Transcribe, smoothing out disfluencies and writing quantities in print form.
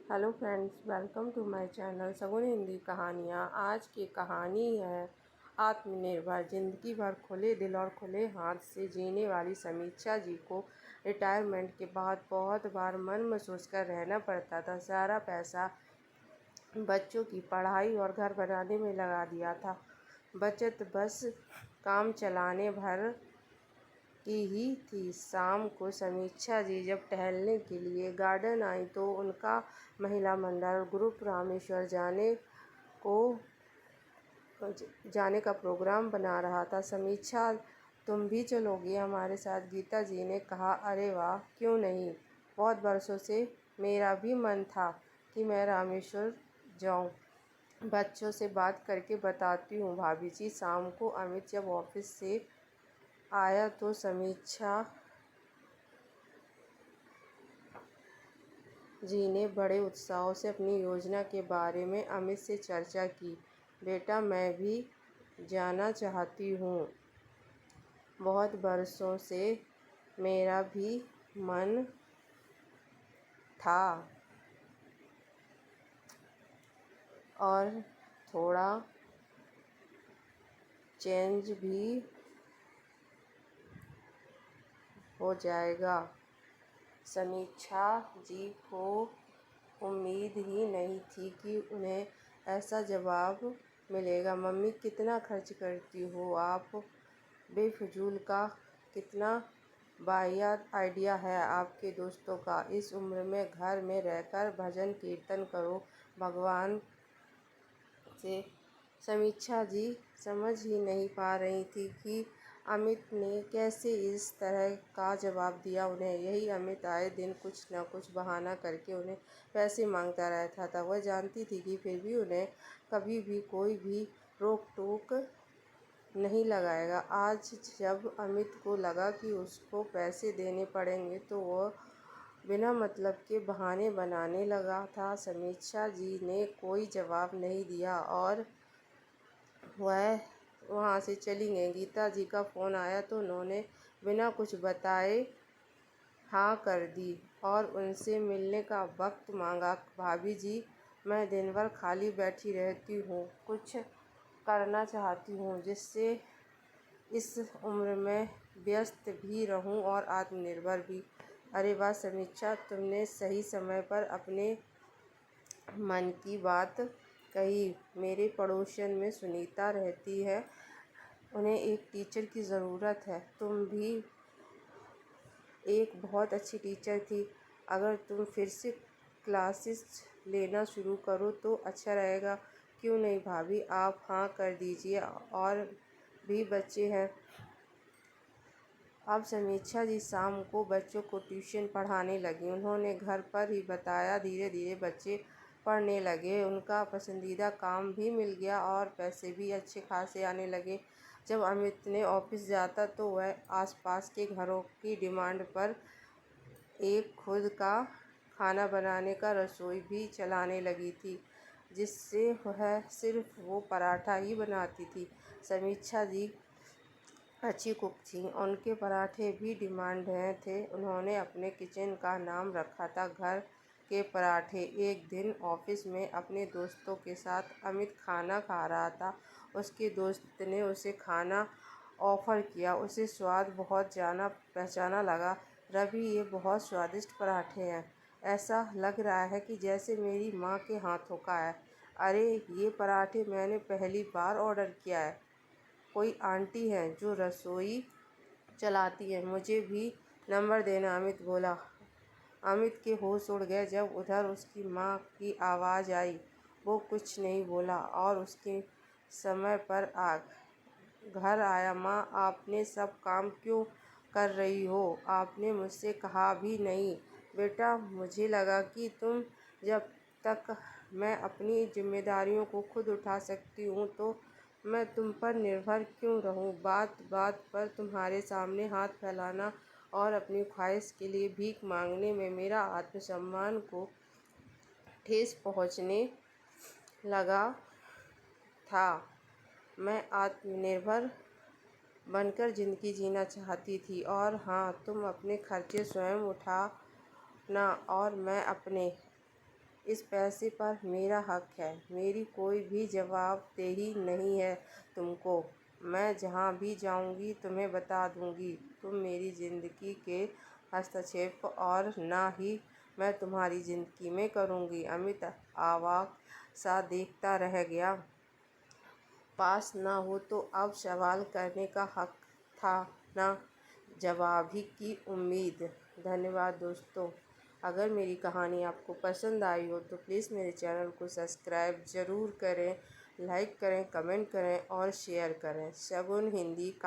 Hello friends, welcome to my channel Sagun Hindi कहानियाँ। आज की कहानी है आत्मनिर्भर। जिंदगी भर खुले दिल और खुले हाथ से जीने वाली समीक्षा जी को रिटायरमेंट के बाद बहुत बार मन में सोचकर रहना पड़ता था। सारा पैसा बच्चों की पढ़ाई और घर बनाने में लगा दिया था। बचत बस काम चलाने भर की ही थी। शाम को समीक्षा जी जब टहलने के लिए गार्डन आई तो उनका महिला मंडल ग्रुप रामेश्वर जाने का प्रोग्राम बना रहा था। समीक्षा, तुम भी चलोगी हमारे साथ? गीता जी ने कहा। अरे वाह, क्यों नहीं। बहुत बरसों से मेरा भी मन था कि मैं रामेश्वर जाऊं। बच्चों से बात करके बताती हूँ भाभी जी। शाम को अमित जब ऑफिस से आया तो समीक्षा जी ने बड़े उत्साह से अपनी योजना के बारे में अमित से चर्चा की। बेटा, मैं भी जाना चाहती हूँ। बहुत बरसों से मेरा भी मन था और थोड़ा चेंज भी हो जाएगा। समीक्षा जी को उम्मीद ही नहीं थी कि उन्हें ऐसा जवाब मिलेगा। मम्मी, कितना खर्च करती हो आप? बेफजूल का। कितना वाहियात आइडिया है आपके दोस्तों का। इस उम्र में घर में रहकर भजन कीर्तन करो भगवान से। समीक्षा जी समझ ही नहीं पा रही थी कि अमित ने कैसे इस तरह का जवाब दिया उन्हें। यही अमित आए दिन कुछ न कुछ बहाना करके उन्हें पैसे मांगता रहता था। वह जानती थी कि फिर भी उन्हें कभी भी कोई भी रोक टोक नहीं लगाएगा। आज जब अमित को लगा कि उसको पैसे देने पड़ेंगे तो वह बिना मतलब के बहाने बनाने लगा था। समीक्षा जी ने कोई जवाब नहीं दिया और वह वहाँ से चली गई। गीता जी का फ़ोन आया तो उन्होंने बिना कुछ बताए हाँ कर दी और उनसे मिलने का वक्त मांगा। भाभी जी, मैं दिन भर खाली बैठी रहती हूँ, कुछ करना चाहती हूँ जिससे इस उम्र में व्यस्त भी रहूँ और आत्मनिर्भर भी। अरे वाह समीक्षा, तुमने सही समय पर अपने मन की बात कही। मेरे पड़ोसन में सुनीता रहती है, उन्हें एक टीचर की ज़रूरत है। तुम भी एक बहुत अच्छी टीचर थी। अगर तुम फिर से क्लासेस लेना शुरू करो तो अच्छा रहेगा। क्यों नहीं भाभी, आप हाँ कर दीजिए, और भी बच्चे हैं। अब समीक्षा जी शाम को बच्चों को ट्यूशन पढ़ाने लगी। उन्होंने घर पर ही बताया। धीरे धीरे बच्चे पढ़ने लगे, उनका पसंदीदा काम भी मिल गया और पैसे भी अच्छे खासे आने लगे। जब अमित ने ऑफिस जाता तो वह आसपास के घरों की डिमांड पर एक खुद का खाना बनाने का रसोई भी चलाने लगी थी, जिससे वह सिर्फ वो पराठा ही बनाती थी। समीक्षा जी अच्छी कुक थी, उनके पराठे भी डिमांड में थे। उन्होंने अपने किचन का नाम रखा था घर के पराठे। एक दिन ऑफिस में अपने दोस्तों के साथ अमित खाना खा रहा था। उसके दोस्त ने उसे खाना ऑफ़र किया। उसे स्वाद बहुत जाना पहचाना लगा। रवि, ये बहुत स्वादिष्ट पराठे हैं। ऐसा लग रहा है कि जैसे मेरी माँ के हाथों का है। अरे, ये पराठे मैंने पहली बार ऑर्डर किया है। कोई आंटी हैं जो रसोई चलाती है, मुझे भी नंबर देना, अमित बोला। अमित के होश उड़ गए जब उधर उसकी माँ की आवाज़ आई। वो कुछ नहीं बोला और उसके समय पर घर आया। माँ, आपने सब काम क्यों कर रही हो? आपने मुझसे कहा भी नहीं। बेटा, मुझे लगा कि जब तक मैं अपनी जिम्मेदारियों को खुद उठा सकती हूँ तो मैं तुम पर निर्भर क्यों रहूं? बात बात पर तुम्हारे सामने हाथ फैलाना और अपनी ख्वाहिश के लिए भीख मांगने में मेरा आत्मसम्मान को ठेस पहुंचने लगा था। मैं आत्मनिर्भर बनकर ज़िंदगी जीना चाहती थी। और हाँ, तुम अपने खर्चे स्वयं उठाना और मैं अपने। इस पैसे पर मेरा हक है। मेरी कोई भी जवाबदेही नहीं है तुमको। मैं जहाँ भी जाऊँगी तुम्हें बता दूँगी। तुम मेरी ज़िंदगी के हस्तक्षेप और ना ही मैं तुम्हारी ज़िंदगी में करूँगी। अमित अवाक सा देखता रह गया। पास ना हो तो अब सवाल करने का हक था ना जवाब ही की उम्मीद। धन्यवाद दोस्तों। अगर मेरी कहानी आपको पसंद आई हो तो प्लीज़ मेरे चैनल को सब्सक्राइब ज़रूर करें, लाइक करें, कमेंट करें और शेयर करें। शगुन हिंदी का